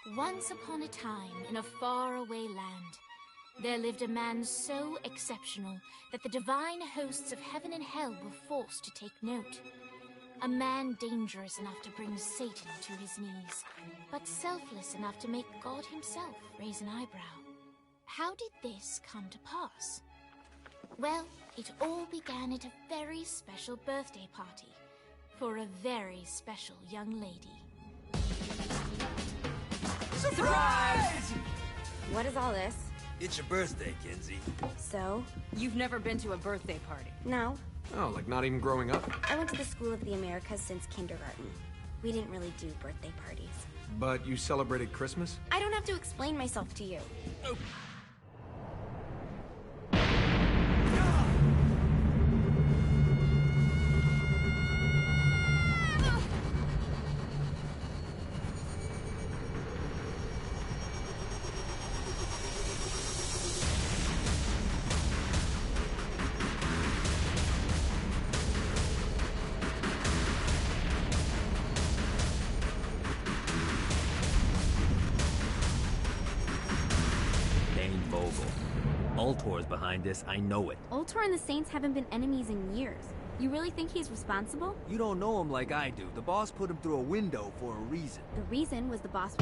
Once upon a time, in a faraway land, there lived a man so exceptional that the divine hosts of heaven and hell were forced to take note. A man dangerous enough to bring Satan to his knees, but selfless enough to make God himself raise an eyebrow. How did this come to pass? Well, it all began at a very special birthday party for a very special young lady. Surprise! What is all this? It's your birthday, Kinsey. So? You've never been to a birthday party? No. Oh, like not even growing up? I went to the School of the Americas since kindergarten. We didn't really do birthday parties. But you celebrated Christmas? I don't have to explain myself to you. Oh. Ultor's behind this, I know it. Ultor and the Saints haven't been enemies in years. You really think he's responsible? You don't know him like I do. The boss put him through a window for a reason. The reason was the boss...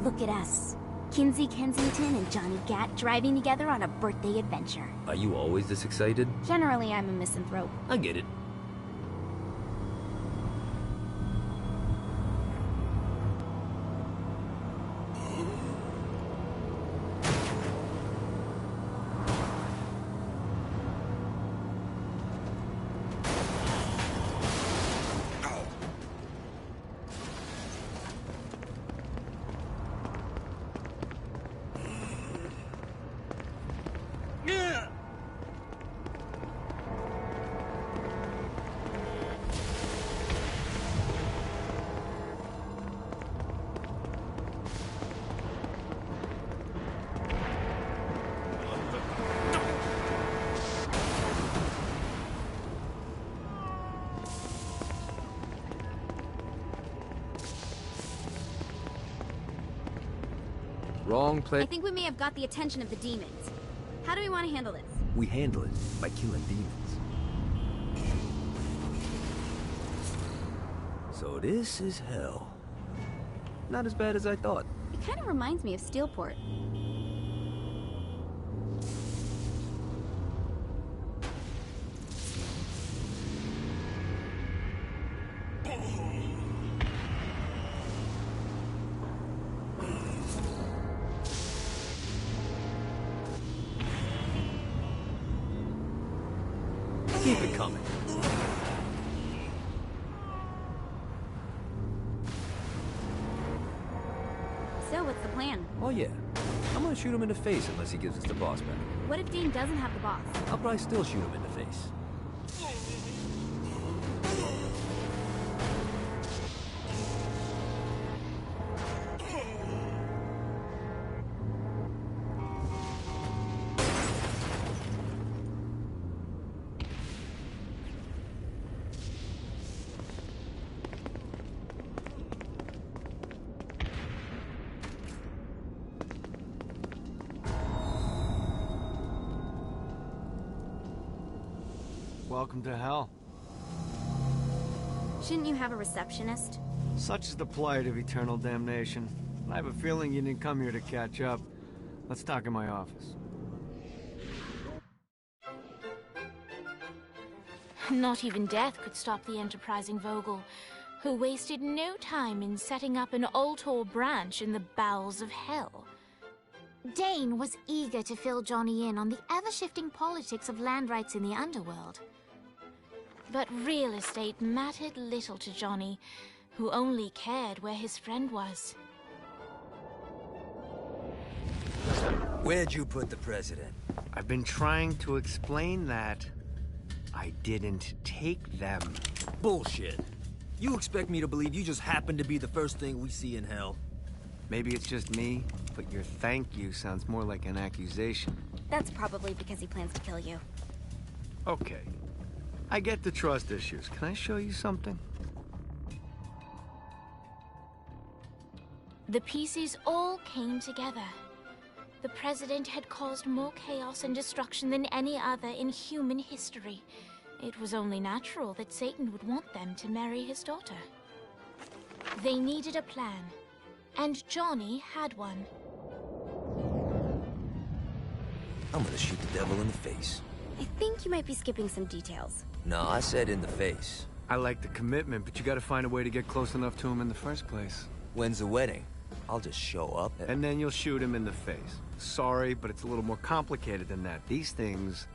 Look at us. Kinsey Kensington and Johnny Gat driving together on a birthday adventure. Are you always this excited? Generally, I'm a misanthrope. I get it. Wrong place. I think we may have got the attention of the demons. How do we want to handle this? We handle it by killing demons. So this is hell. Not as bad as I thought. It kind of reminds me of Steelport. Keep it coming. So, what's the plan? Oh yeah. I'm gonna shoot him in the face unless he gives us the boss back. What if Dane doesn't have the boss? I'll probably still shoot him in the face. Welcome to hell. Shouldn't you have a receptionist? Such is the plight of eternal damnation. I have a feeling you didn't come here to catch up. Let's talk in my office. Not even death could stop the enterprising Vogel, who wasted no time in setting up an Ultor branch in the bowels of hell. Dane was eager to fill Johnny in on the ever-shifting politics of land rights in the underworld. But real estate mattered little to Johnny, who only cared where his friend was. Where'd you put the president? I've been trying to explain that. I didn't take them. Bullshit. You expect me to believe you just happened to be the first thing we see in hell? Maybe it's just me, but your thank you sounds more like an accusation. That's probably because he plans to kill you. Okay. I get the trust issues. Can I show you something? The pieces all came together. The president had caused more chaos and destruction than any other in human history. It was only natural that Satan would want them to marry his daughter. They needed a plan, and Johnny had one. I'm gonna shoot the devil in the face. I think you might be skipping some details. No, I said in the face. I like the commitment, but you gotta find a way to get close enough to him in the first place. When's the wedding? I'll just show up And then you'll shoot him in the face. Sorry, but it's a little more complicated than that. These things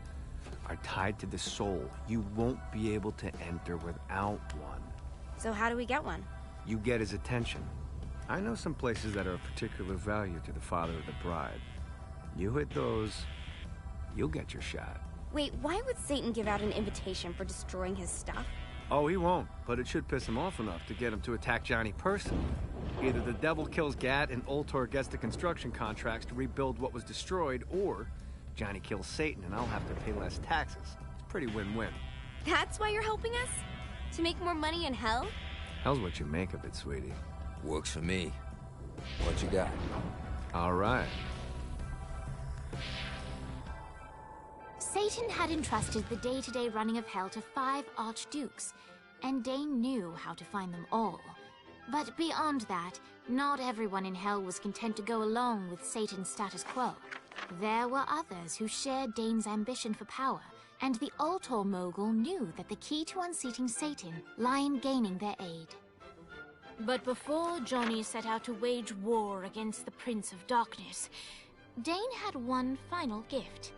are tied to the soul. You won't be able to enter without one. So how do we get one? You get his attention. I know some places that are of particular value to the father of the bride. You hit those, you'll get your shot. Wait, why would Satan give out an invitation for destroying his stuff? Oh, he won't, but it should piss him off enough to get him to attack Johnny personally. Either the devil kills Gat and Ultor gets the construction contracts to rebuild what was destroyed, or Johnny kills Satan and I'll have to pay less taxes. It's pretty win-win. That's why you're helping us? To make more money in hell? Hell's what you make of it, sweetie. Works for me. What you got? All right. Satan had entrusted the day-to-day running of hell to 5 archdukes, and Dane knew how to find them all. But beyond that, not everyone in hell was content to go along with Satan's status quo. There were others who shared Dane's ambition for power, and the Ultor mogul knew that the key to unseating Satan lay in gaining their aid. But before Johnny set out to wage war against the Prince of Darkness, Dane had one final gift.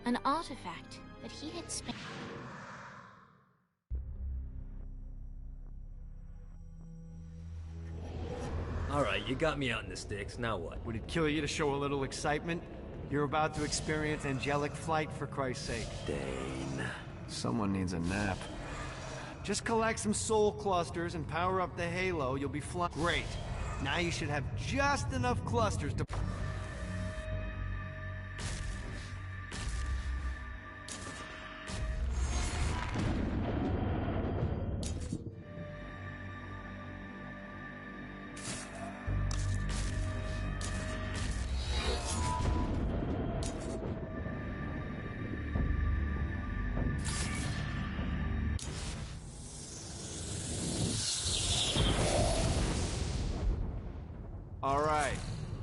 An artifact that he had spent. All right, you got me out in the sticks. Now what? Would it kill you to show a little excitement? You're about to experience angelic flight, for Christ's sake. Dane. Someone needs a nap. Just collect some soul clusters and power up the halo. You'll be flying. Great. Now you should have just enough clusters to...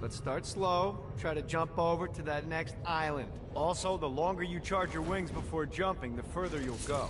but start slow. Try to jump over to that next island. Also, the longer you charge your wings before jumping, the further you'll go.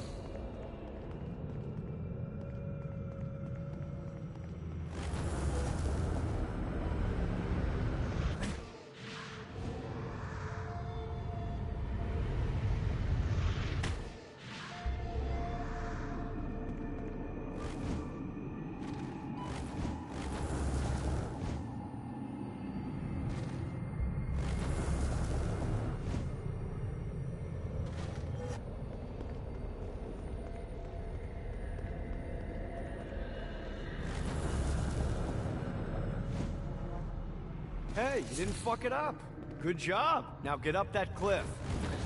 Hey, you didn't fuck it up. Good job. Now get up that cliff.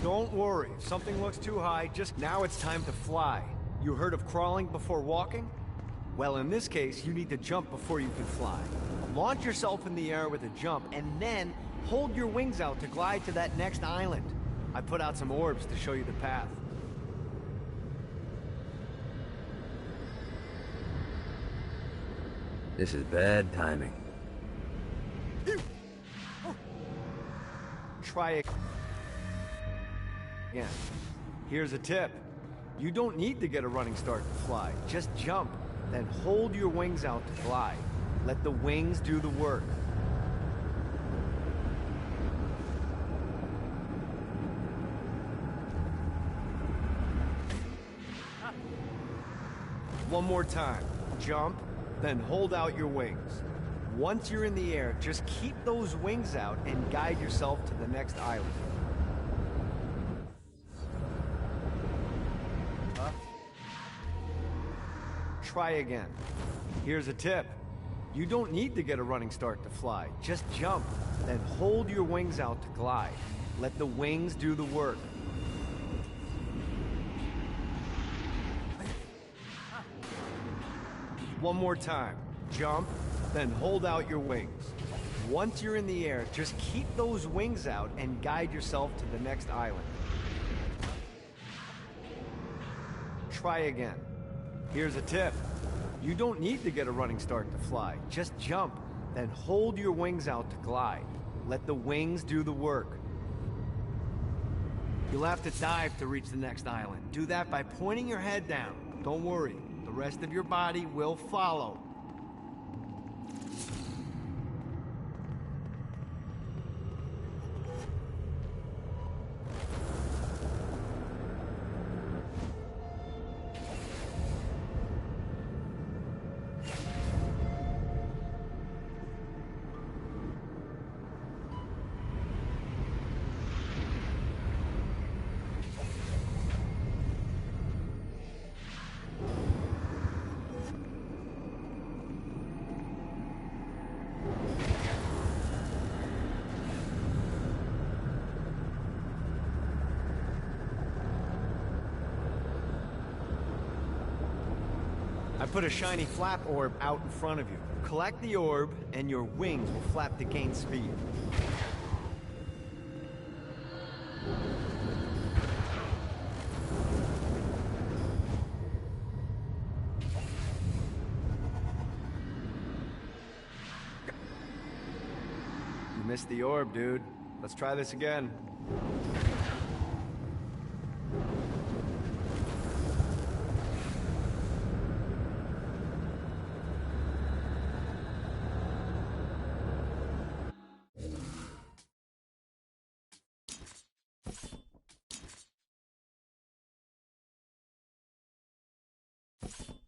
Don't worry, if something looks too high, now it's time to fly. You heard of crawling before walking? Well, in this case, you need to jump before you can fly. Launch yourself in the air with a jump, and then hold your wings out to glide to that next island. I put out some orbs to show you the path. This is bad timing. Try it again. Here's a tip. You don't need to get a running start to fly. Just jump, then hold your wings out to glide. Let the wings do the work. One more time. Jump, then hold out your wings. Once you're in the air, just keep those wings out and guide yourself to the next island. Try again. Here's a tip. You don't need to get a running start to fly. Just jump, then hold your wings out to glide. Let the wings do the work. One more time. Jump, then hold out your wings. Once you're in the air, just keep those wings out and guide yourself to the next island. Try again. Here's a tip. You don't need to get a running start to fly. Just jump, then hold your wings out to glide. Let the wings do the work. You'll have to dive to reach the next island. Do that by pointing your head down. Don't worry, the rest of your body will follow. I put a shiny flap orb out in front of you. Collect the orb, and your wings will flap to gain speed. You missed the orb, dude. Let's try this again. You